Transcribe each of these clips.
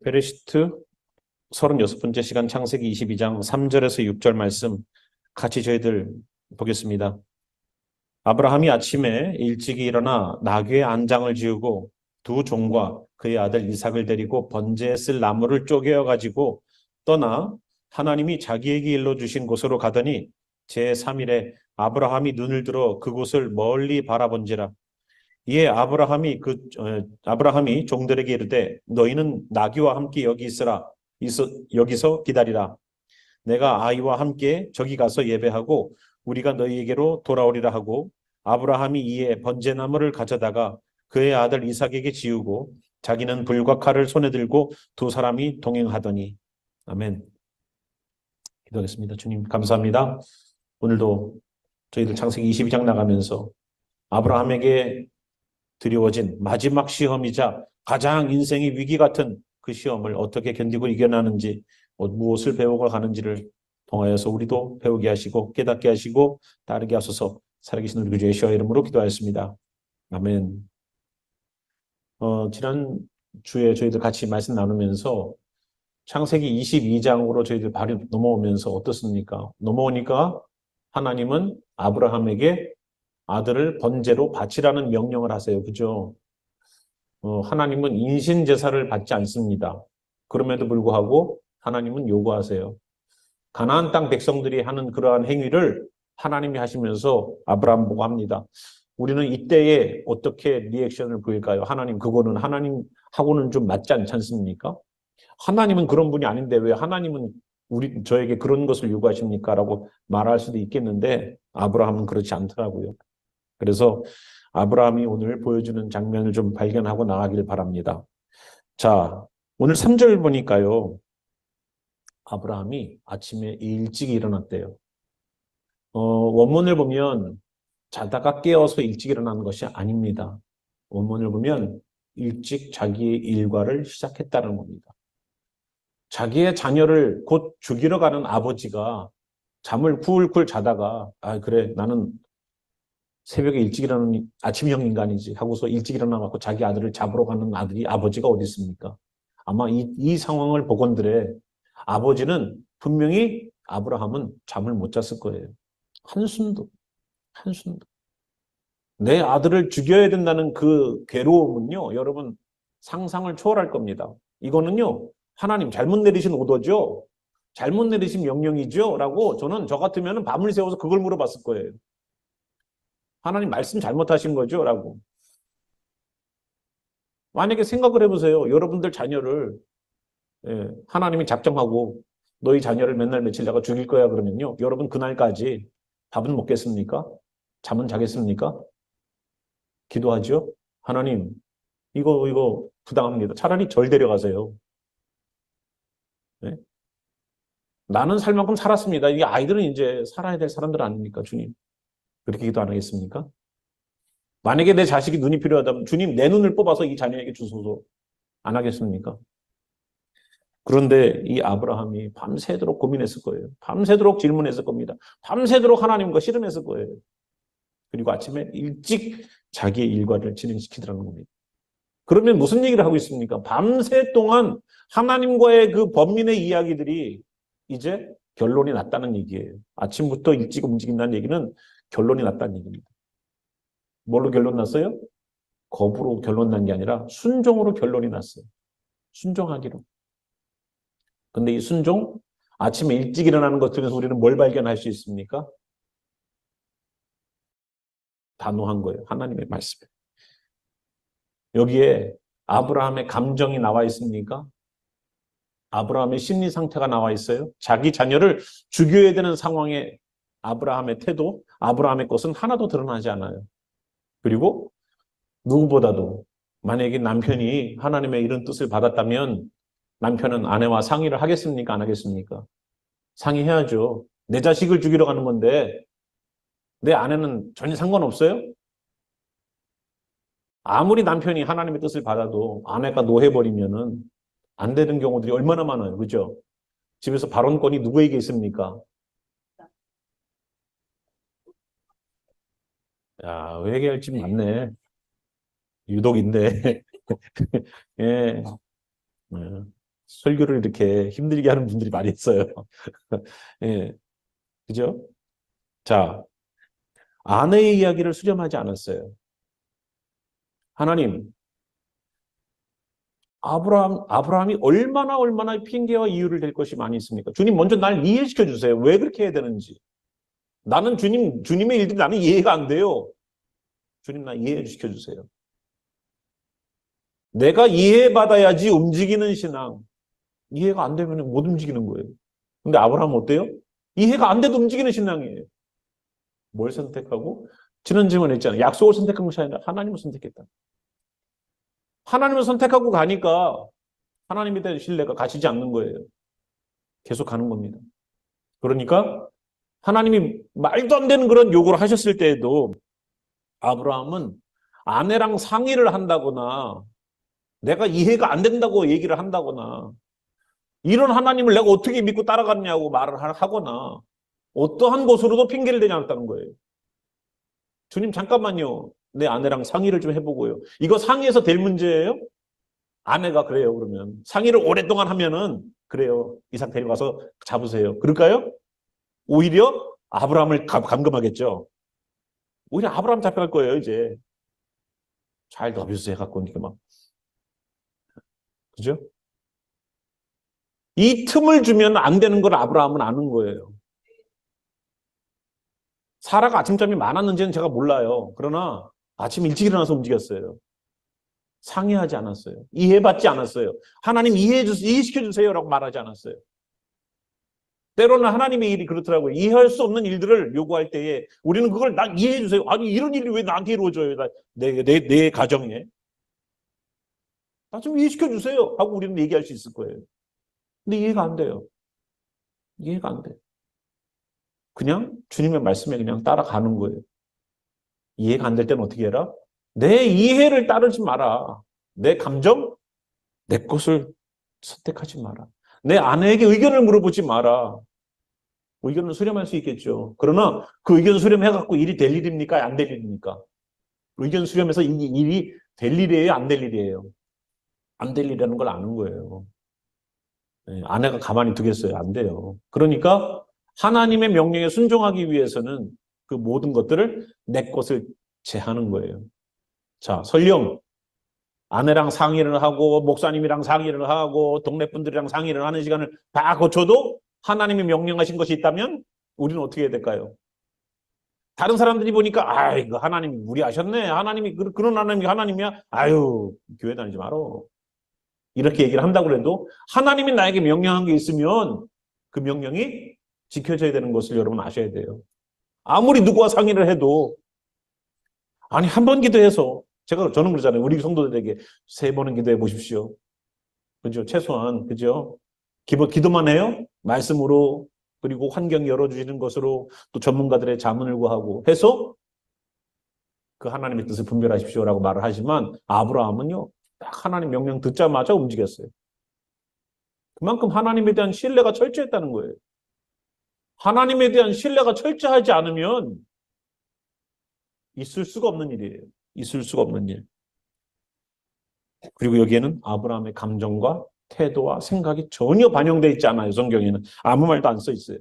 베레시트 36번째 시간 창세기 22장 3절에서 6절 말씀 같이 저희들 보겠습니다. 아브라함이 아침에 일찍이 일어나 나귀의 안장을 지우고 두 종과 그의 아들 이삭을 데리고 번제에 쓸 나무를 쪼개어 가지고 떠나 하나님이 자기에게 일러주신 곳으로 가더니 제3일에 아브라함이 눈을 들어 그곳을 멀리 바라본지라. 이에 아브라함이 종들에게 이르되 너희는 나귀와 함께 여기 있으라. 여기서 기다리라. 내가 아이와 함께 저기 가서 예배하고 우리가 너희에게로 돌아오리라 하고 아브라함이 이에 번제나무를 가져다가 그의 아들 이삭에게 지우고 자기는 불과 칼을 손에 들고 두 사람이 동행하더니. 아멘. 기도하겠습니다. 주님 감사합니다. 오늘도 저희들 창세기 22장 나가면서 아브라함에게 드리워진 마지막 시험이자 가장 인생의 위기 같은 그 시험을 어떻게 견디고 이겨나는지, 무엇을 배우고 가는지를 통하여서 우리도 배우게 하시고 깨닫게 하시고 따르게 하소서. 살아계신 우리 구주 예수의 이름으로 기도하였습니다. 아멘. 지난 주에 저희들 같이 말씀 나누면서 창세기 22장으로 저희들 바로 넘어오면서 어떻습니까? 넘어오니까 하나님은 아브라함에게 아들을 번제로 바치라는 명령을 하세요. 그죠? 하나님은 인신 제사를 받지 않습니다. 그럼에도 불구하고 하나님은 요구하세요. 가나안 땅 백성들이 하는 그러한 행위를 하나님이 하시면서 아브라함 보고 합니다. 우리는 이때에 어떻게 리액션을 보일까요? 하나님, 그거는 하나님하고는 좀 맞지 않습니까? 하나님은 그런 분이 아닌데 왜 하나님은 저에게 그런 것을 요구하십니까? 라고 말할 수도 있겠는데 아브라함은 그렇지 않더라고요. 그래서 아브라함이 오늘 보여주는 장면을 좀 발견하고 나가길 바랍니다. 자, 오늘 3절 보니까요. 아브라함이 아침에 일찍 일어났대요. 원문을 보면 자다가 깨어서 일찍 일어나는 것이 아닙니다. 원문을 보면 일찍 자기의 일과를 시작했다는 겁니다. 자기의 자녀를 곧 죽이러 가는 아버지가 잠을 쿨쿨 자다가 그래 나는 새벽에 일찍 일어나는 아침형 인간이지 하고서 일찍 일어나갖고 자기 아들을 잡으러 가는 아버지가 어디 있습니까? 아마 이 상황을 보건들에 아버지는 분명히 아브라함은 잠을 못 잤을 거예요. 한숨도. 내 아들을 죽여야 된다는 그 괴로움은요, 여러분 상상을 초월할 겁니다. 이거는요, 하나님 잘못 내리신 오더죠? 잘못 내리신 명령이죠? 라고 저 같으면 밤을 새워서 그걸 물어봤을 거예요. 하나님 말씀 잘못하신 거죠? 라고. 만약에 생각을 해보세요. 여러분들 자녀를 하나님이 작정하고 너희 자녀를 맨날 며칠 내가 죽일 거야 그러면요. 여러분 그날까지 밥은 먹겠습니까? 잠은 자겠습니까? 기도하죠? 하나님 이거 부당합니다. 차라리 절 데려가세요. 네? 나는 살 만큼 살았습니다. 이 아이들은 이제 살아야 될 사람들 아닙니까? 주님. 그렇게 기도 안 하겠습니까? 만약에 내 자식이 눈이 필요하다면 주님 내 눈을 뽑아서 이 자녀에게 주소서. 안 하겠습니까? 그런데 이 아브라함이 밤새도록 고민했을 거예요. 밤새도록 질문했을 겁니다. 밤새도록 하나님과 씨름했을 거예요. 그리고 아침에 일찍 자기의 일과를 진행시키더라는 겁니다. 그러면 무슨 얘기를 하고 있습니까? 밤새 동안 하나님과의 그 범민의 이야기들이 이제 결론이 났다는 얘기예요. 아침부터 일찍 움직인다는 얘기는 결론이 났다는 얘기입니다. 뭘로 결론 났어요? 거부로 결론 난 게 아니라 순종으로 결론이 났어요. 순종하기로. 근데 이 순종, 아침에 일찍 일어나는 것 중에서 우리는 뭘 발견할 수 있습니까? 단호한 거예요. 하나님의 말씀에. 여기에 아브라함의 감정이 나와 있습니까? 아브라함의 심리 상태가 나와 있어요. 자기 자녀를 죽여야 되는 상황에 아브라함의 태도, 아브라함의 것은 하나도 드러나지 않아요. 그리고 누구보다도 만약에 남편이 하나님의 이런 뜻을 받았다면 남편은 아내와 상의를 하겠습니까? 안 하겠습니까? 상의해야죠. 내 자식을 죽이러 가는 건데 내 아내는 전혀 상관없어요? 아무리 남편이 하나님의 뜻을 받아도 아내가 노해버리면은 안 되는 경우들이 얼마나 많아요. 그죠? 집에서 발언권이 누구에게 있습니까? 야, 회개할 집 많네. 유독인데. 예. 예. 설교를 이렇게 힘들게 하는 분들이 많이 있어요. 예, 그죠? 자, 아내의 이야기를 수렴하지 않았어요. 하나님, 아브라함이 얼마나 핑계와 이유를 댈 것이 많이 있습니까? 주님, 먼저 날 이해시켜 주세요. 왜 그렇게 해야 되는지. 나는 주님의 일들이 나는 이해가 안 돼요. 주님, 나 이해시켜 주세요. 내가 이해받아야지 움직이는 신앙. 이해가 안 되면 못 움직이는 거예요. 근데 아브라함은 어때요? 이해가 안 돼도 움직이는 신앙이에요. 뭘 선택하고? 지난주에 했잖아요. 약속을 선택한 것이 아니라 하나님을 선택했다. 하나님을 선택하고 가니까 하나님에 대한 신뢰가 가시지 않는 거예요. 계속 가는 겁니다. 그러니까 하나님이 말도 안 되는 그런 요구를 하셨을 때에도 아브라함은 아내랑 상의를 한다거나 내가 이해가 안 된다고 얘기를 한다거나 이런 하나님을 내가 어떻게 믿고 따라갔냐고 말을 하거나 어떠한 것으로도 핑계를 대지 않았다는 거예요. 주님 잠깐만요. 내 아내랑 상의를 좀 해보고요. 이거 상의해서 될 문제예요? 아내가 그래요. 그러면 상의를 오랫동안 하면은 그래요. 이삭 데려가서 잡으세요. 그럴까요? 오히려 아브라함을 감금하겠죠. 오히려 아브라함 잡혀갈 거예요. 이제 잘 너비스 해갖고 이렇게 막 그죠? 이 틈을 주면 안 되는 걸 아브라함은 아는 거예요. 사라가 아침잠이 많았는지는 제가 몰라요. 그러나 아침 일찍 일어나서 움직였어요. 상의하지 않았어요. 이해받지 않았어요. 하나님 이해시켜 주세요라고 말하지 않았어요. 때로는 하나님의 일이 그렇더라고요. 이해할 수 없는 일들을 요구할 때에 우리는 그걸 나 이해해 주세요. 아니 이런 일이 왜 나한테 이루어져요? 내 가정에. 나 좀 이해시켜 주세요. 하고 우리는 얘기할 수 있을 거예요. 근데 이해가 안 돼요. 이해가 안 돼. 그냥 주님의 말씀에 그냥 따라가는 거예요. 이해가 안 될 때는 어떻게 해라? 내 이해를 따르지 마라. 내 감정, 내 것을 선택하지 마라. 내 아내에게 의견을 물어보지 마라. 의견을 수렴할 수 있겠죠. 그러나 그 의견 수렴해갖고 일이 될 일입니까? 안 될 일입니까? 의견 수렴해서 일이 될 일이에요? 안 될 일이에요? 안 될 일이라는 걸 아는 거예요. 네, 아내가 가만히 두겠어요? 안 돼요. 그러니까 하나님의 명령에 순종하기 위해서는 그 모든 것들을 내 것을 제하는 거예요. 자, 설령 아내랑 상의를 하고 목사님이랑 상의를 하고 동네 분들이랑 상의를 하는 시간을 다 거쳐도 하나님이 명령하신 것이 있다면 우리는 어떻게 해야 될까요? 다른 사람들이 보니까 이거 하나님이 무리하셨네. 하나님이 그런 하나님이 하나님이야. 아유 교회 다니지 말어. 이렇게 얘기를 한다고 해도 하나님이 나에게 명령한 게 있으면 그 명령이 지켜져야 되는 것을 여러분 아셔야 돼요. 아무리 누구와 상의를 해도 아니 한 번 기도해서 저는 그러잖아요. 우리 성도들에게 3번은 기도해 보십시오. 그죠? 최소한 그죠? 기도만 해요. 말씀으로 그리고 환경 열어주시는 것으로 또 전문가들의 자문을 구하고 해서 그 하나님의 뜻을 분별하십시오라고 말을 하지만 아브라함은요. 딱 하나님 명령 듣자마자 움직였어요. 그만큼 하나님에 대한 신뢰가 철저했다는 거예요. 하나님에 대한 신뢰가 철저하지 않으면 있을 수가 없는 일이에요. 있을 수가 없는 일. 그리고 여기에는 아브라함의 감정과 태도와 생각이 전혀 반영되어 있지 않아요. 성경에는 아무 말도 안 써 있어요.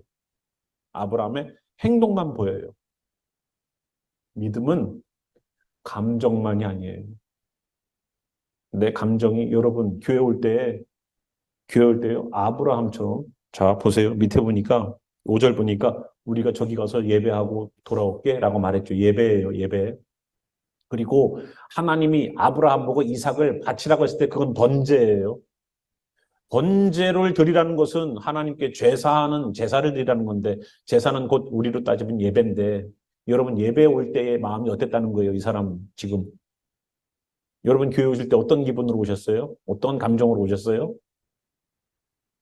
아브라함의 행동만 보여요. 믿음은 감정만이 아니에요. 내 감정이 여러분 교회 올 때요 아브라함처럼 자 보세요. 밑에 보니까 5절 보니까 우리가 저기 가서 예배하고 돌아올게 라고 말했죠. 예배예요. 예배. 그리고 하나님이 아브라함 보고 이삭을 바치라고 했을 때 그건 번제예요. 번제를 드리라는 것은 하나님께 제사하는 제사를 드리라는 건데 제사는 곧 우리로 따지면 예배인데 여러분 예배 올 때의 마음이 어땠다는 거예요. 이 사람 지금. 여러분 교회 오실 때 어떤 기분으로 오셨어요? 어떤 감정으로 오셨어요?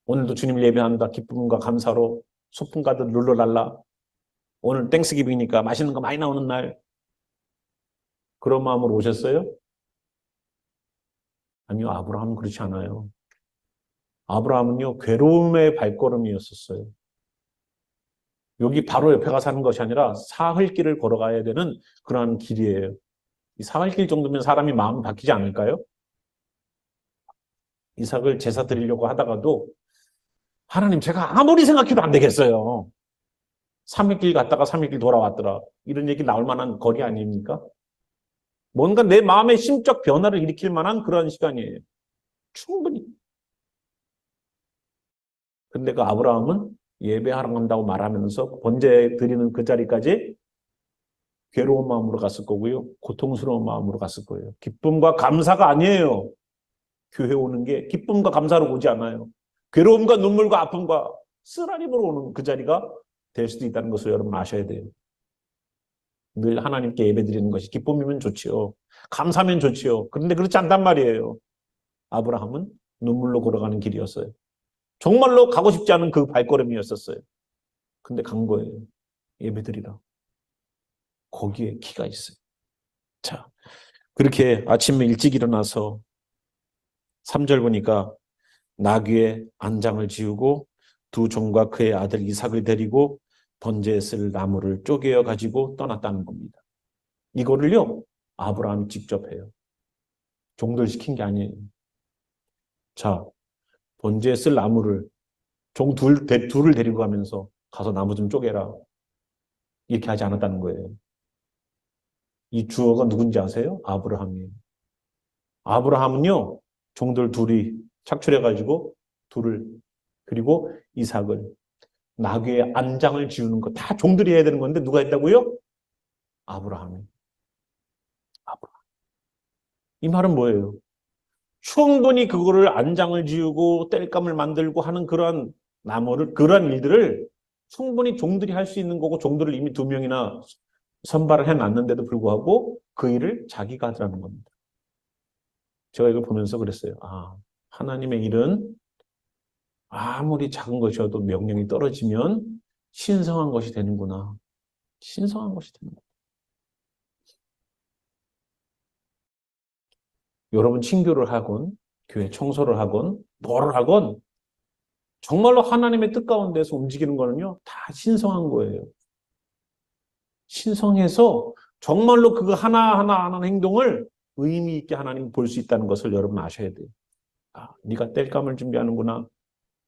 오늘도 주님을 예배한다. 기쁨과 감사로 소풍 가듯 룰루랄라. 오늘 땡스기빙이니까 맛있는 거 많이 나오는 날. 그런 마음으로 오셨어요? 아니요. 아브라함은 그렇지 않아요. 아브라함은요. 괴로움의 발걸음이었었어요. 여기 바로 옆에 가서 사는 것이 아니라 사흘길을 걸어가야 되는 그러한 길이에요. 이 사흘길 정도면 사람이 마음이 바뀌지 않을까요? 이삭을 제사 드리려고 하다가도 하나님 제가 아무리 생각해도 안 되겠어요. 3일길 갔다가 3일길 돌아왔더라. 이런 얘기 나올 만한 거리 아닙니까? 뭔가 내 마음의 심적 변화를 일으킬 만한 그런 시간이에요. 충분히. 근데 그 아브라함은 예배하러 간다고 말하면서 번제 드리는 그 자리까지 괴로운 마음으로 갔을 거고요. 고통스러운 마음으로 갔을 거예요. 기쁨과 감사가 아니에요. 교회 오는 게 기쁨과 감사로 오지 않아요. 괴로움과 눈물과 아픔과 쓰라림으로 오는 그 자리가 될 수도 있다는 것을 여러분 아셔야 돼요. 늘 하나님께 예배드리는 것이 기쁨이면 좋지요. 감사하면 좋지요. 그런데 그렇지 않단 말이에요. 아브라함은 눈물로 걸어가는 길이었어요. 정말로 가고 싶지 않은 그 발걸음이었었어요. 근데 간 거예요. 예배드리라. 거기에 키가 있어요. 자, 그렇게 아침에 일찍 일어나서 3절 보니까 나귀의 안장을 지우고 두 종과 그의 아들 이삭을 데리고 번제에 쓸 나무를 쪼개어 가지고 떠났다는 겁니다. 이거를요, 아브라함이 직접 해요. 종들 시킨 게 아니에요. 자, 번제에 쓸 나무를 둘을 데리고 가면서 가서 나무 좀 쪼개라. 이렇게 하지 않았다는 거예요. 이 주어가 누군지 아세요? 아브라함이에요. 아브라함은요, 종들 둘이 착출해가지고 둘을, 그리고 이삭을, 나귀의 안장을 지우는 거 다 종들이 해야 되는 건데 누가 했다고요? 아브라함이. 아브라함. 이 말은 뭐예요? 충분히 그거를 안장을 지우고 땔감을 만들고 하는 그러한 나무를, 그러한 일들을 충분히 종들이 할 수 있는 거고 종들을 이미 2명이나 선발을 해놨는데도 불구하고 그 일을 자기가 하더라는 겁니다. 제가 이걸 보면서 그랬어요. 아, 하나님의 일은 아무리 작은 것이어도 명령이 떨어지면 신성한 것이 되는구나. 신성한 것이 되는구나. 여러분 친교를 하건 교회 청소를 하건 뭐를 하건 정말로 하나님의 뜻 가운데서 움직이는 거는요. 다 신성한 거예요. 신성해서 정말로 그거 하나하나 하는 행동을 의미 있게 하나님 볼 수 있다는 것을 여러분 아셔야 돼요. 아, 네가 땔감을 준비하는구나.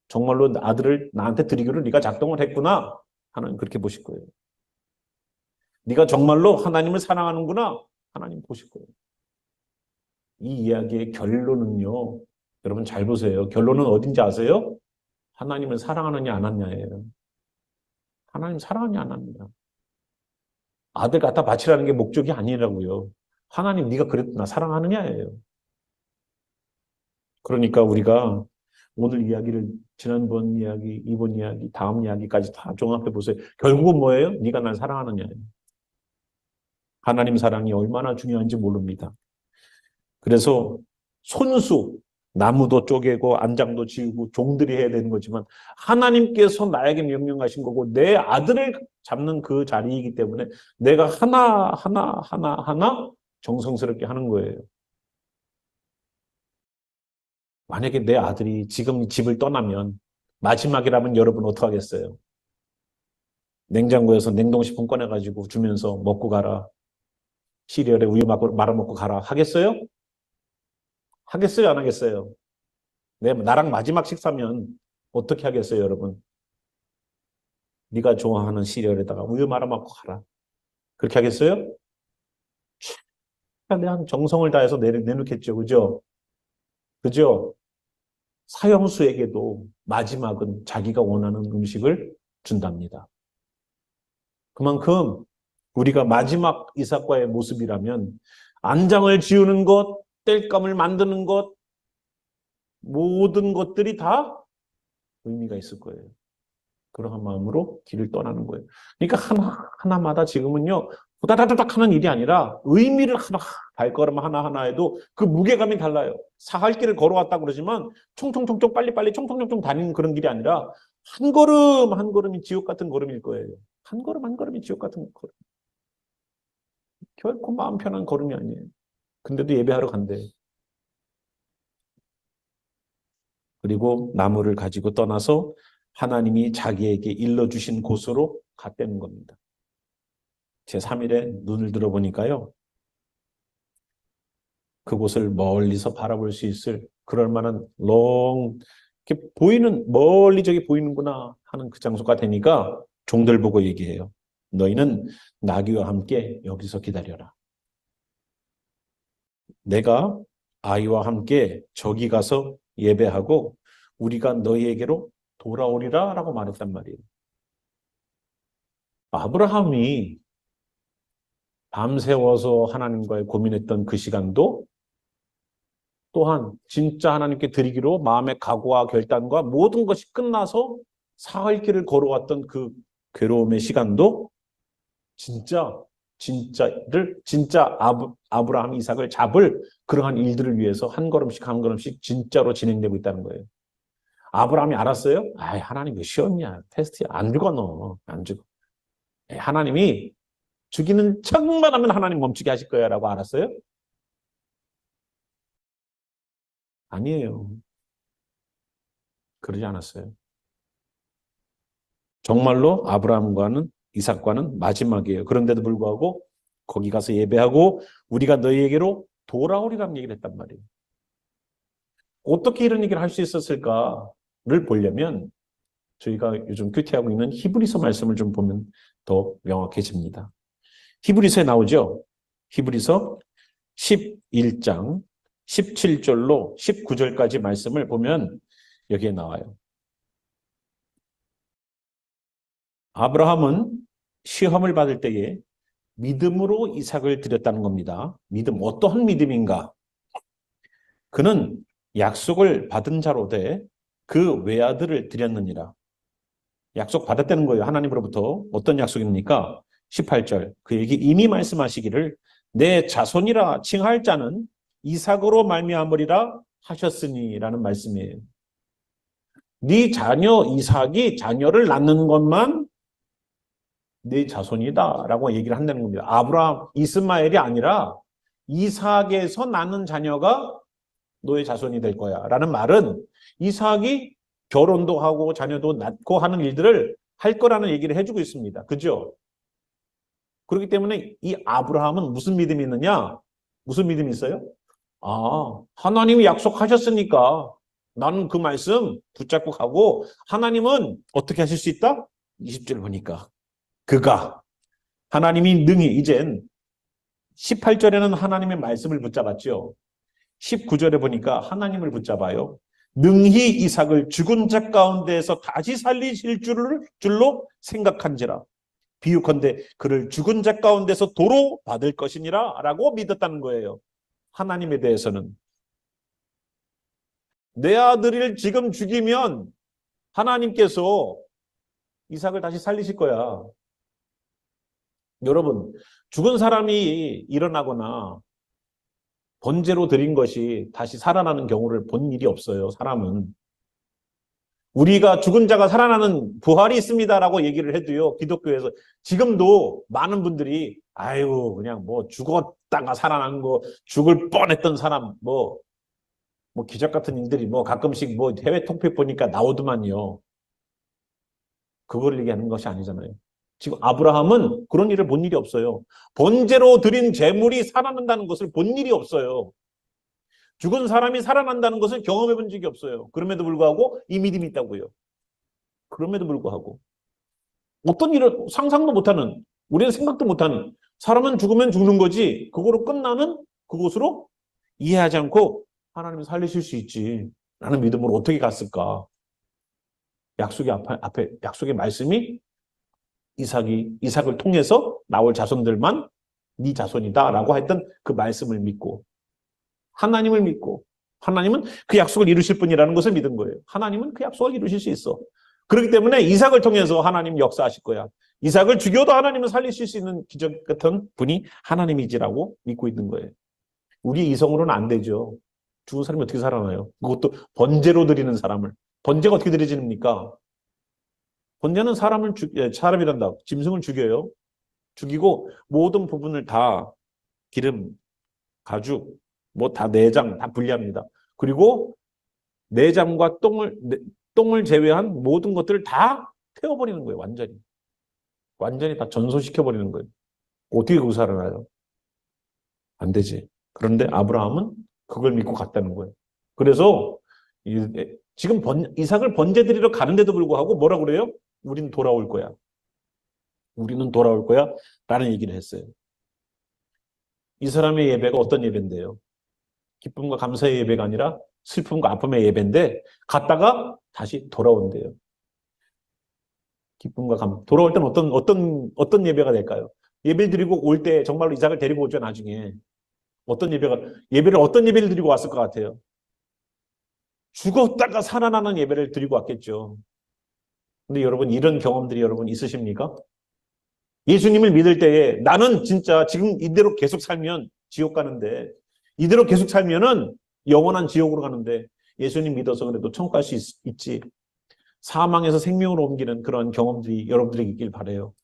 정말로 아들을 나한테 드리기로 네가 작동을 했구나. 하나님 그렇게 보실 거예요. 네가 정말로 하나님을 사랑하는구나. 하나님 보실 거예요. 이 이야기의 결론은요. 여러분 잘 보세요. 결론은 어딘지 아세요? 하나님을 사랑하느냐 안 하느냐예요. 하나님 사랑하느냐 안 하느냐. 아들 갖다 바치라는 게 목적이 아니라고요. 하나님 네가 그래도 나 사랑하느냐예요. 그러니까 우리가 오늘 이야기를 지난번 이야기, 이번 이야기, 다음 이야기까지 다 종합해 보세요. 결국은 뭐예요? 네가 날 사랑하느냐예요. 하나님 사랑이 얼마나 중요한지 모릅니다. 그래서 손수, 나무도 쪼개고 안장도 지우고 종들이 해야 되는 거지만 하나님께서 나에게 명령하신 거고 내 아들을 잡는 그 자리이기 때문에 내가 하나 정성스럽게 하는 거예요. 만약에 내 아들이 지금 집을 떠나면 마지막이라면 여러분 어떡하겠어요? 냉장고에서 냉동식품 꺼내가지고 주면서 먹고 가라. 시리얼에 우유 말아먹고 가라. 하겠어요? 하겠어요? 안 하겠어요? 나랑 마지막 식사면 어떻게 하겠어요, 여러분? 네가 좋아하는 시리얼에다가 우유 말아먹고 가라. 그렇게 하겠어요? 최대한 정성을 다해서 내놓겠죠. 그죠? 그죠? 사형수에게도 마지막은 자기가 원하는 음식을 준답니다. 그만큼 우리가 마지막 이삭과의 모습이라면 안장을 지우는 것, 땔감을 만드는 것, 모든 것들이 다 의미가 있을 거예요. 그러한 마음으로 길을 떠나는 거예요. 그러니까 하나마다 지금은요, 후다다닥 하는 일이 아니라 의미를 발걸음 하나하나에도 그 무게감이 달라요. 사할길을 걸어왔다 그러지만 총총총총 빨리빨리 총총총총 다니는 그런 길이 아니라 한 걸음 한 걸음이 지옥 같은 걸음일 거예요. 한 걸음 한 걸음이 지옥 같은 걸음. 결코 마음 편한 걸음이 아니에요. 근데도 예배하러 간대. 그리고 나무를 가지고 떠나서 하나님이 자기에게 일러주신 곳으로 갔다는 겁니다. 제3일에 눈을 들어보니까요. 그곳을 멀리서 바라볼 수 있을 그럴 만한 이렇게 보이는, 멀리 저기 보이는구나 하는 그 장소가 되니까 종들 보고 얘기해요. 너희는 나귀와 함께 여기서 기다려라. 내가 아이와 함께 저기 가서 예배하고 우리가 너희에게로 돌아오리라 라고 말했단 말이에요. 아브라함이 밤새워서 하나님과의 고민했던 그 시간도 또한 진짜 하나님께 드리기로 마음의 각오와 결단과 모든 것이 끝나서 사흘 길을 걸어왔던 그 괴로움의 시간도 진짜 아브라함 이삭을 잡을 그러한 일들을 위해서 한 걸음씩 한 걸음씩 진짜로 진행되고 있다는 거예요. 아브라함이 알았어요? 아이, 하나님 왜 쉬웠냐? 테스트야. 안 죽어, 너. 안 죽어. 하나님이 죽이는 척만 하면 하나님 멈추게 하실 거야 라고 알았어요? 아니에요. 그러지 않았어요. 정말로 아브라함과는 이삭과는 마지막이에요. 그런데도 불구하고 거기 가서 예배하고 우리가 너희에게로 돌아오리라는 얘기를 했단 말이에요. 어떻게 이런 얘기를 할 수 있었을까를 보려면 저희가 요즘 큐티하고 있는 히브리서 말씀을 좀 보면 더 명확해집니다. 히브리서에 나오죠. 히브리서 11장 17절로 19절까지 말씀을 보면 여기에 나와요. 아브라함은 시험을 받을 때에 믿음으로 이삭을 드렸다는 겁니다. 믿음, 어떠한 믿음인가? 그는 약속을 받은 자로되 그 외아들을 드렸느니라. 약속 받았다는 거예요. 하나님으로부터. 어떤 약속입니까? 18절. 그에게 이미 말씀하시기를 내 자손이라 칭할 자는 이삭으로 말미암으리라 하셨으니라는 말씀이에요. 네 자녀 이삭이 자녀를 낳는 것만 네 자손이다라고 얘기를 한다는 겁니다. 아브라함, 이스마엘이 아니라 이삭에서 낳는 자녀가 너의 자손이 될 거야 라는 말은 이삭이 결혼도 하고 자녀도 낳고 하는 일들을 할 거라는 얘기를 해주고 있습니다. 그죠? 그렇기 때문에 이 아브라함은 무슨 믿음이 있느냐? 무슨 믿음이 있어요? 아, 하나님이 약속하셨으니까 나는 그 말씀 붙잡고 가고 하나님은 어떻게 하실 수 있다? 20절 보니까 그가 하나님이 능히 이젠 18절에는 하나님의 말씀을 붙잡았죠. 19절에 보니까 하나님을 붙잡아요. 능히 이삭을 죽은 자 가운데에서 다시 살리실 줄로 생각한지라. 비유컨대 그를 죽은 자 가운데서 도로 받을 것이니라 라고 믿었다는 거예요. 하나님에 대해서는. 내 아들을 지금 죽이면 하나님께서 이삭을 다시 살리실 거야. 여러분, 죽은 사람이 일어나거나 번제로 드린 것이 다시 살아나는 경우를 본 일이 없어요, 사람은. 우리가 죽은 자가 살아나는 부활이 있습니다라고 얘기를 해도요, 기독교에서 지금도 많은 분들이 아유, 그냥 뭐 죽었다가 살아난 거, 죽을 뻔했던 사람, 뭐 기적 같은 일들이 뭐 가끔씩 뭐 해외 통폐 보니까 나오더만요. 그걸 얘기하는 것이 아니잖아요. 지금 아브라함은 그런 일을 본 일이 없어요. 번제로 드린 재물이 살아난다는 것을 본 일이 없어요. 죽은 사람이 살아난다는 것을 경험해 본 적이 없어요. 그럼에도 불구하고 이 믿음이 있다고요. 그럼에도 불구하고 어떤 일을 상상도 못하는, 우리는 생각도 못하는, 사람은 죽으면 죽는 거지 그거로 끝나는 그곳으로 이해하지 않고 하나님이 살리실 수 있지 라는 믿음으로 어떻게 갔을까? 약속의 말씀이 이삭을 통해서 나올 자손들만 네 자손이다라고 했던 그 말씀을 믿고 하나님을 믿고 하나님은 그 약속을 이루실 분이라는 것을 믿은 거예요. 하나님은 그 약속을 이루실 수 있어. 그렇기 때문에 이삭을 통해서 하나님 역사하실 거야. 이삭을 죽여도 하나님은 살리실 수 있는 기적 같은 분이 하나님이지라고 믿고 있는 거예요. 우리 이성으로는 안 되죠. 죽은 사람이 어떻게 살아나요? 그것도 번제로 드리는 사람을. 번제가 어떻게 드려집니까? 번제는 사람이란다. 짐승을 죽여요. 죽이고 모든 부분을 다 기름, 가죽, 뭐 다 내장 다 분리합니다. 그리고 내장과 똥을 제외한 모든 것들을 다 태워버리는 거예요. 완전히. 완전히 다 전소시켜버리는 거예요. 어떻게 그거 살아나요? 안 되지. 그런데 아브라함은 그걸 믿고 갔다는 거예요. 그래서 지금 이삭을 번제 드리러 가는데도 불구하고 뭐라 그래요? 우리는 돌아올 거야. 우리는 돌아올 거야. 라는 얘기를 했어요. 이 사람의 예배가 어떤 예배인데요? 기쁨과 감사의 예배가 아니라 슬픔과 아픔의 예배인데 갔다가 다시 돌아온대요. 기쁨과 돌아올 때는 어떤 예배가 될까요? 예배 드리고 올 때 정말로 이삭을 데리고 오죠, 나중에. 어떤 예배를 드리고 왔을 것 같아요? 죽었다가 살아나는 예배를 드리고 왔겠죠. 근데 여러분, 이런 경험들이 여러분 있으십니까? 예수님을 믿을 때에 나는 진짜 지금 이대로 계속 살면 지옥 가는데, 이대로 계속 살면은 영원한 지옥으로 가는데, 예수님 믿어서 그래도 천국 갈 수 있지. 사망에서 생명으로 옮기는 그런 경험들이 여러분들에게 있길 바라요.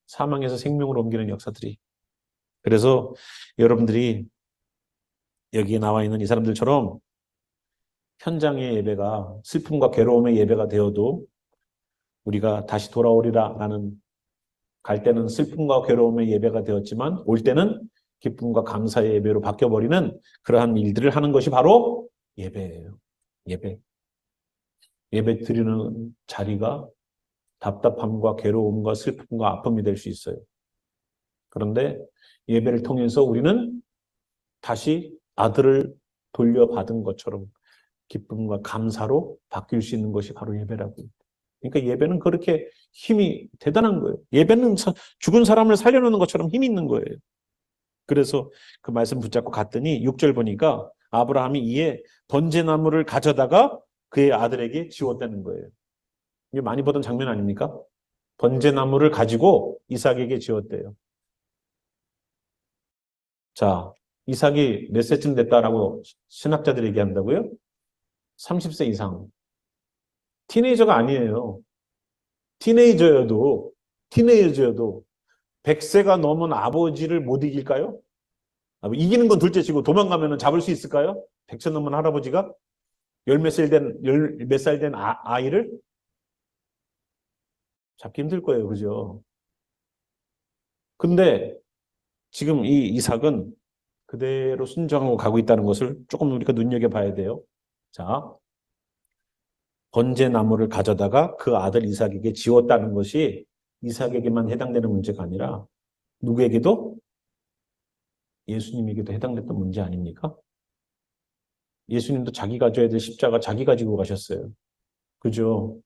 사망에서 생명으로 옮기는 역사들이. 그래서 여러분들이 여기에 나와 있는 이 사람들처럼 현장의 예배가 슬픔과 괴로움의 예배가 되어도 우리가 다시 돌아오리라 라는, 갈 때는 슬픔과 괴로움의 예배가 되었지만 올 때는 기쁨과 감사의 예배로 바뀌어버리는 그러한 일들을 하는 것이 바로 예배예요. 예배. 예배 드리는 자리가 답답함과 괴로움과 슬픔과 아픔이 될 수 있어요. 그런데 예배를 통해서 우리는 다시 아들을 돌려받은 것처럼 기쁨과 감사로 바뀔 수 있는 것이 바로 예배라고. 그러니까 예배는 그렇게 힘이 대단한 거예요. 예배는 죽은 사람을 살려놓는 것처럼 힘이 있는 거예요. 그래서 그 말씀 붙잡고 갔더니 6절 보니까 아브라함이 이에 번제나무를 가져다가 그의 아들에게 지웠다는 거예요. 이게 많이 보던 장면 아닙니까? 번제나무를 가지고 이삭에게 지웠대요. 자, 이삭이 몇 세쯤 됐다라고 신학자들이 얘기한다고요? 30세 이상. 티네이저가 아니에요. 티네이저여도 100세가 넘은 아버지를 못 이길까요? 이기는 건 둘째치고 도망가면 잡을 수 있을까요? 100세 넘은 할아버지가 열 몇 살 된 아이를 잡기 힘들 거예요. 그죠? 근데 지금 이 이삭은 그대로 순종하고 가고 있다는 것을 조금 우리가 눈여겨봐야 돼요. 자, 번제나무를 가져다가 그 아들 이삭에게 지웠다는 것이 이삭에게만 해당되는 문제가 아니라 누구에게도, 예수님에게도 해당됐던 문제 아닙니까? 예수님도 자기가 져야 될 십자가 자기가 지고 가셨어요. 그죠?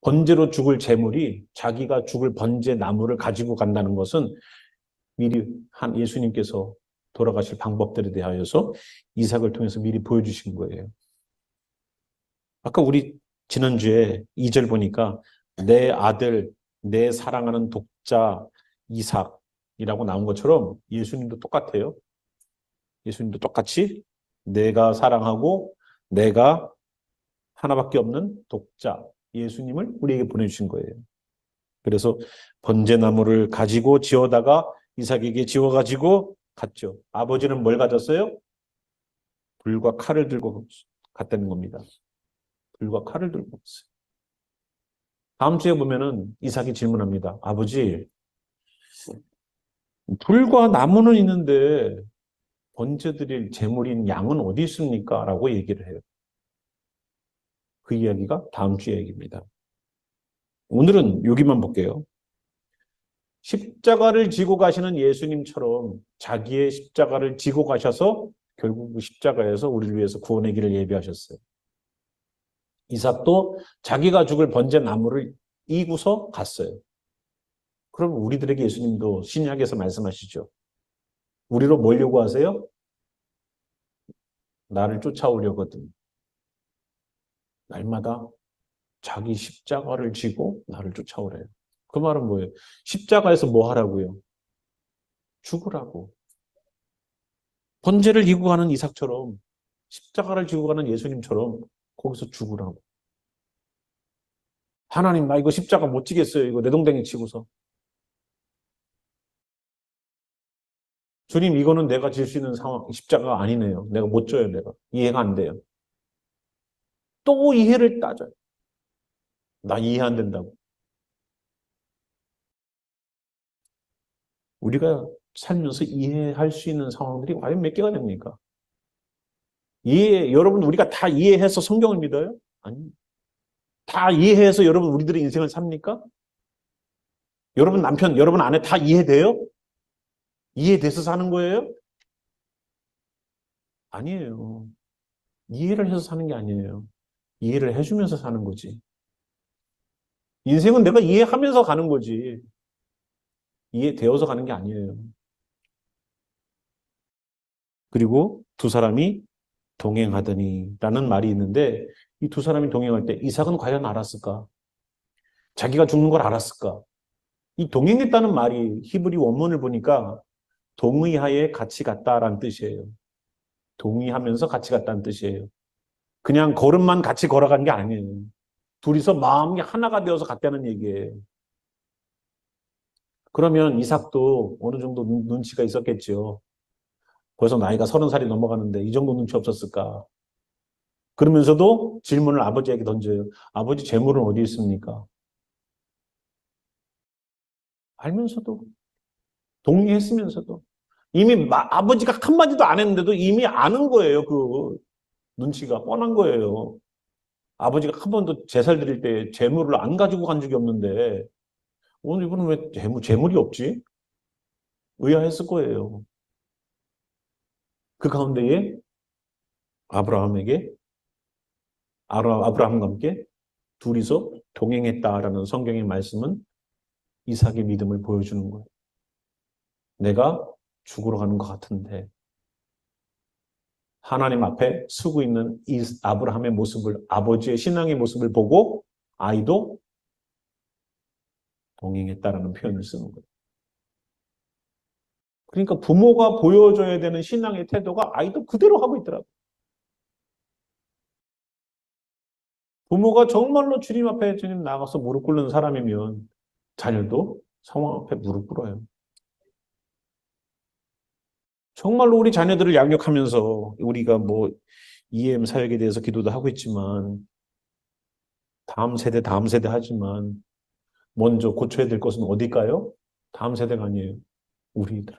번제로 죽을 제물이 자기가 죽을 번제 나무를 가지고 간다는 것은 미리 한 예수님께서 돌아가실 방법들에 대하여서 이삭을 통해서 미리 보여주신 거예요. 아까 우리 지난주에 2절 보니까 내 아들, 내 사랑하는 독자 이삭이라고 나온 것처럼 예수님도 똑같아요. 예수님도 똑같이 내가 사랑하고 내가 하나밖에 없는 독자 예수님을 우리에게 보내주신 거예요. 그래서 번제나무를 가지고 지어다가 이삭에게 지워가지고 갔죠. 아버지는 뭘 가졌어요? 불과 칼을 들고 갔다는 겁니다. 불과 칼을 들고 갔어요. 다음 주에 보면은 이삭이 질문합니다. 아버지, 불과 나무는 있는데 번제 드릴 제물인 양은 어디 있습니까? 라고 얘기를 해요. 그 이야기가 다음 주 얘기입니다. 오늘은 여기만 볼게요. 십자가를 지고 가시는 예수님처럼 자기의 십자가를 지고 가셔서 결국 그 십자가에서 우리를 위해서 구원의 길을 예비하셨어요. 이삭도 자기가 죽을 번제 나무를 이고서 갔어요. 그럼 우리들에게 예수님도 신약에서 말씀하시죠. 우리로 뭘 요구하세요? 나를 쫓아오려거든. 날마다 자기 십자가를 지고 나를 쫓아오래요. 그 말은 뭐예요? 십자가에서 뭐 하라고요? 죽으라고. 번제를 지고 가는 이삭처럼 십자가를 지고 가는 예수님처럼 거기서 죽으라고. 하나님, 나 이거 십자가 못 지겠어요. 이거 내 동댕이 치고서. 주님, 이거는 내가 질 수 있는 상황, 십자가 아니네요. 내가 못 져요, 내가. 이해가 안 돼요. 또 이해를 따져요. 나 이해 안 된다고. 우리가 살면서 이해할 수 있는 상황들이 과연 몇 개가 됩니까? 여러분, 우리가 다 이해해서 성경을 믿어요? 아니, 다 이해해서 여러분, 우리들의 인생을 삽니까? 여러분 남편, 여러분 아내 다 이해돼요? 이해돼서 사는 거예요? 아니에요. 이해를 해서 사는 게 아니에요. 이해를 해주면서 사는 거지. 인생은 내가 이해하면서 가는 거지. 이해되어서 가는 게 아니에요. 그리고 두 사람이 동행하더니 라는 말이 있는데 이 두 사람이 동행할 때 이삭은 과연 알았을까? 자기가 죽는 걸 알았을까? 이 동행했다는 말이 히브리 원문을 보니까 동의하에 같이 갔다라는 뜻이에요. 동의하면서 같이 갔다는 뜻이에요. 그냥 걸음만 같이 걸어간 게 아니에요. 둘이서 마음이 하나가 되어서 갔다는 얘기예요. 그러면 이삭도 어느 정도 눈치가 있었겠죠. 벌써 나이가 30살이 넘어가는데 이 정도 눈치 없었을까? 그러면서도 질문을 아버지에게 던져요. 아버지 재물은 어디 있습니까? 알면서도 동의했으면서도 이미 아버지가 한마디도 안 했는데도 이미 아는 거예요. 그 눈치가 뻔한 거예요. 아버지가 한 번도 제살 드릴 때 재물을 안 가지고 간 적이 없는데 오늘 이분은 왜 재물이 없지? 의아했을 거예요. 그 가운데에 아브라함에게 아브라함과 함께 둘이서 동행했다라는 성경의 말씀은 이삭의 믿음을 보여주는 거예요. 내가 죽으러 가는 것 같은데 하나님 앞에 서고 있는 이 아브라함의 모습을 아버지의 신앙의 모습을 보고 아이도 동행했다라는 표현을 쓰는 거예요. 그러니까 부모가 보여줘야 되는 신앙의 태도가 아이도 그대로 하고 있더라고요. 부모가 정말로 주님 앞에 주님 나가서 무릎 꿇는 사람이면 자녀도 성령 앞에 무릎 꿇어요. 정말로 우리 자녀들을 양육하면서 우리가 뭐 EM 사역에 대해서 기도도 하고 있지만 다음 세대 하지만 먼저 고쳐야 될 것은 어딜까요? 다음 세대가 아니에요. 우리들.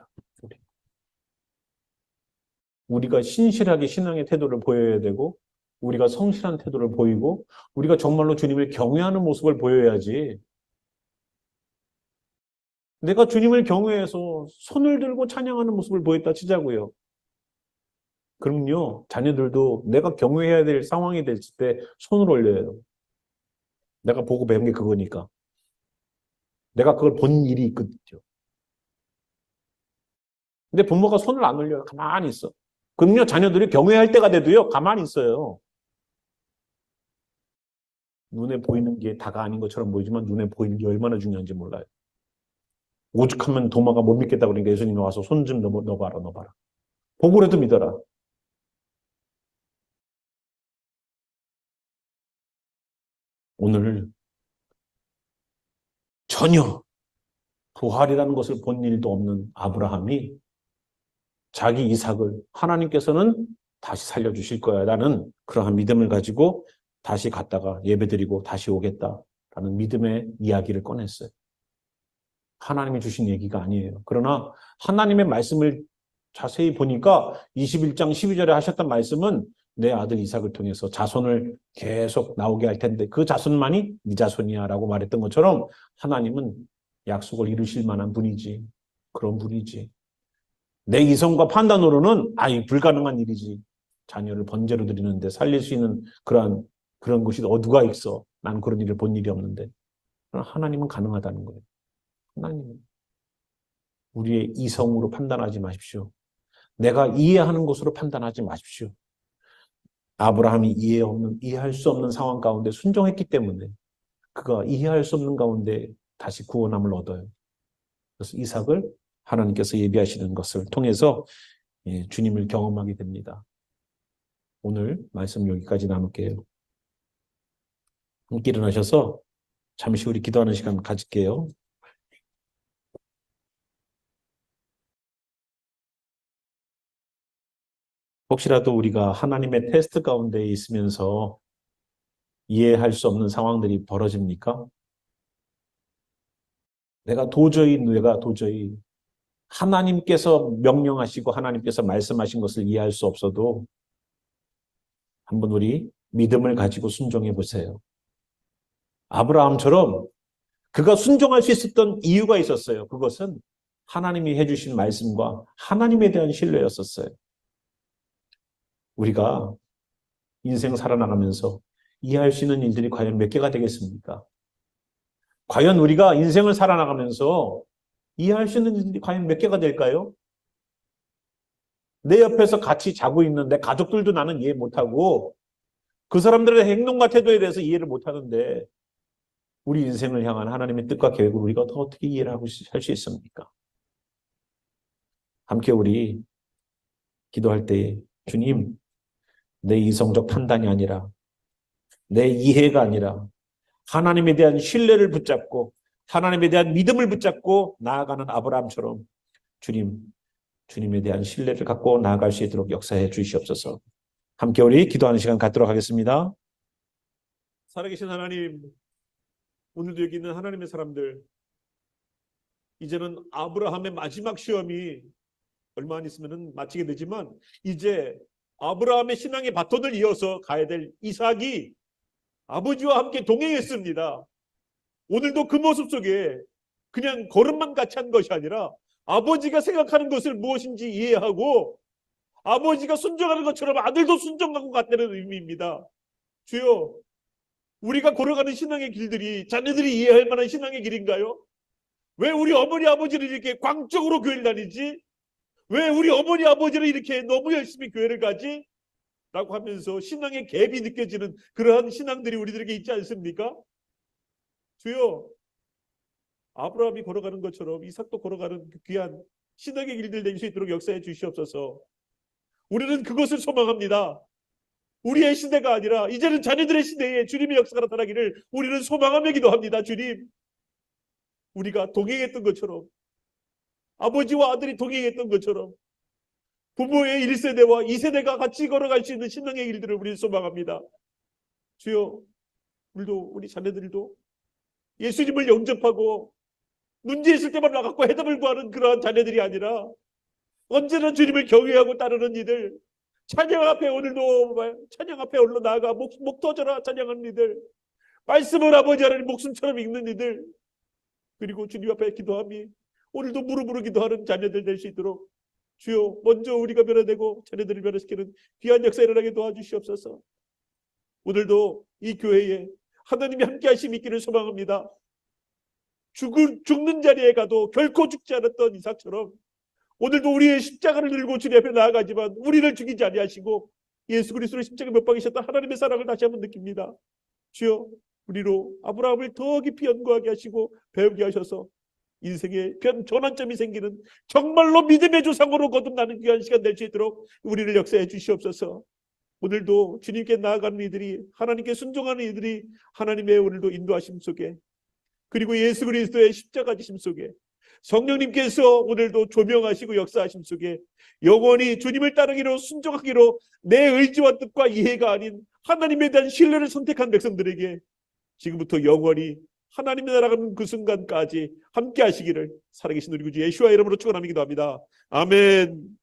우리가 신실하게 신앙의 태도를 보여야 되고 우리가 성실한 태도를 보이고 우리가 정말로 주님을 경외하는 모습을 보여야지 내가 주님을 경외해서 손을 들고 찬양하는 모습을 보였다 치자고요. 그럼요. 자녀들도 내가 경외해야 될 상황이 됐을 때 손을 올려요. 내가 보고 배운 게 그거니까. 내가 그걸 본 일이 있거든요. 근데 부모가 손을 안 올려요. 가만히 있어. 그럼요. 자녀들이 경외할 때가 돼도요. 가만히 있어요. 눈에 보이는 게 다가 아닌 것처럼 보이지만 눈에 보이는 게 얼마나 중요한지 몰라요. 오죽하면 도마가 못 믿겠다 그러니까 예수님이 와서 손 좀 넣어봐라, 넣어봐라. 보고라도 믿어라. 오늘 전혀 부활이라는 것을 본 일도 없는 아브라함이 자기 이삭을 하나님께서는 다시 살려주실 거야 라는 그러한 믿음을 가지고 다시 갔다가 예배드리고 다시 오겠다라는 믿음의 이야기를 꺼냈어요. 하나님이 주신 얘기가 아니에요. 그러나 하나님의 말씀을 자세히 보니까 21장 12절에 하셨던 말씀은 내 아들 이삭을 통해서 자손을 계속 나오게 할 텐데 그 자손만이 네 자손이야 라고 말했던 것처럼 하나님은 약속을 이루실 만한 분이지. 그런 분이지. 내 이성과 판단으로는 불가능한 일이지. 자녀를 번제로 드리는데 살릴 수 있는 그런 것이 누가 있어. 난 그런 일을 본 일이 없는데. 하나님은 가능하다는 거예요. 하나님은. 우리의 이성으로 판단하지 마십시오. 내가 이해하는 것으로 판단하지 마십시오. 아브라함이 이해할 수 없는 상황 가운데 순종했기 때문에 그가 이해할 수 없는 가운데 다시 구원함을 얻어요. 그래서 이삭을 하나님께서 예비하시는 것을 통해서 주님을 경험하게 됩니다. 오늘 말씀 여기까지 나눌게요. 함께 일어나셔서 잠시 우리 기도하는 시간 가질게요. 혹시라도 우리가 하나님의 테스트 가운데 있으면서 이해할 수 없는 상황들이 벌어집니까? 내가 도저히 하나님께서 명령하시고 하나님께서 말씀하신 것을 이해할 수 없어도 한번 우리 믿음을 가지고 순종해 보세요. 아브라함처럼 그가 순종할 수 있었던 이유가 있었어요. 그것은 하나님이 해주신 말씀과 하나님에 대한 신뢰였었어요. 우리가 인생 살아나가면서 이해할 수 있는 일들이 과연 몇 개가 되겠습니까? 과연 우리가 인생을 살아나가면서 이해할 수 있는 일들이 과연 몇 개가 될까요? 내 옆에서 같이 자고 있는 내 가족들도 나는 이해 못하고 그 사람들의 행동과 태도에 대해서 이해를 못하는데 우리 인생을 향한 하나님의 뜻과 계획을 우리가 더 어떻게 이해를 하고 할 수 있습니까? 함께 우리 기도할 때 주님, 내 이성적 판단이 아니라 내 이해가 아니라 하나님에 대한 신뢰를 붙잡고 하나님에 대한 믿음을 붙잡고 나아가는 아브라함처럼 주님에 대한 신뢰를 갖고 나아갈 수 있도록 역사해 주시옵소서. 함께 우리 기도하는 시간 갖도록 하겠습니다. 살아계신 하나님, 오늘도 여기 있는 하나님의 사람들, 이제는 아브라함의 마지막 시험이 얼마 안 있으면 마치게 되지만 이제 아브라함의 신앙의 바톤을 이어서 가야 될 이삭이 아버지와 함께 동행했습니다. 오늘도 그 모습 속에 그냥 걸음만 같이 한 것이 아니라 아버지가 생각하는 것을 무엇인지 이해하고 아버지가 순종하는 것처럼 아들도 순종하고 갔다는 의미입니다. 주여, 우리가 걸어가는 신앙의 길들이 자녀들이 이해할 만한 신앙의 길인가요? 왜 우리 어머니 아버지를 이렇게 광적으로 교회를 다니지? 왜 우리 어머니 아버지를 이렇게 너무 열심히 교회를 가지? 라고 하면서 신앙의 갭이 느껴지는 그러한 신앙들이 우리들에게 있지 않습니까? 주여, 아브라함이 걸어가는 것처럼 이삭도 걸어가는 그 귀한 신앙의 길들 될 수 있도록 역사해 주시옵소서. 우리는 그것을 소망합니다. 우리의 시대가 아니라 이제는 자녀들의 시대에 주님의 역사가 나타나기를 우리는 소망하며 기도합니다. 주님, 우리가 동행했던 것처럼 아버지와 아들이 동행했던 것처럼 부모의 1세대와 2세대가 같이 걸어갈 수 있는 신앙의 길들을 우리는 소망합니다. 주여, 우리 자녀들도 예수님을 영접하고 문제 있을 때만 나가고 해답을 구하는 그러한 자녀들이 아니라 언제나 주님을 경외하고 따르는 이들, 찬양 앞에 오늘도 찬양 앞에 올라 나아가 목 터져라 찬양하는 이들, 말씀을 아버지 하나님 목숨처럼 읽는 이들, 그리고 주님 앞에 기도함이 오늘도 무릎으로 기도하는 자녀들 될 수 있도록 주여, 먼저 우리가 변화되고 자녀들을 변화시키는 귀한 역사 일어나게 도와주시옵소서. 오늘도 이 교회에 하나님이 함께 하심이 있기를 소망합니다. 죽는 자리에 가도 결코 죽지 않았던 이삭처럼 오늘도 우리의 십자가를 들고 주님 앞에 나아가지만 우리를 죽이지 아니하시고 예수 그리스도의 십자가에 못 박이셨던 하나님의 사랑을 다시 한번 느낍니다. 주여, 우리로 아브라함을 더 깊이 연구하게 하시고 배우게 하셔서 인생의 전환점이 생기는 정말로 믿음의 조상으로 거듭나는 귀한 시간 될 수 있도록 우리를 역사해 주시옵소서. 오늘도 주님께 나아가는 이들이, 하나님께 순종하는 이들이 하나님의 오늘도 인도하심 속에, 그리고 예수 그리스도의 십자가 지심 속에, 성령님께서 오늘도 조명하시고 역사하심 속에 영원히 주님을 따르기로 순종하기로 내 의지와 뜻과 이해가 아닌 하나님에 대한 신뢰를 선택한 백성들에게 지금부터 영원히 하나님의 나라가는 그 순간까지 함께 하시기를 살아계신 우리 구주 예수와 이름으로 축원하며 기도합니다. 아멘.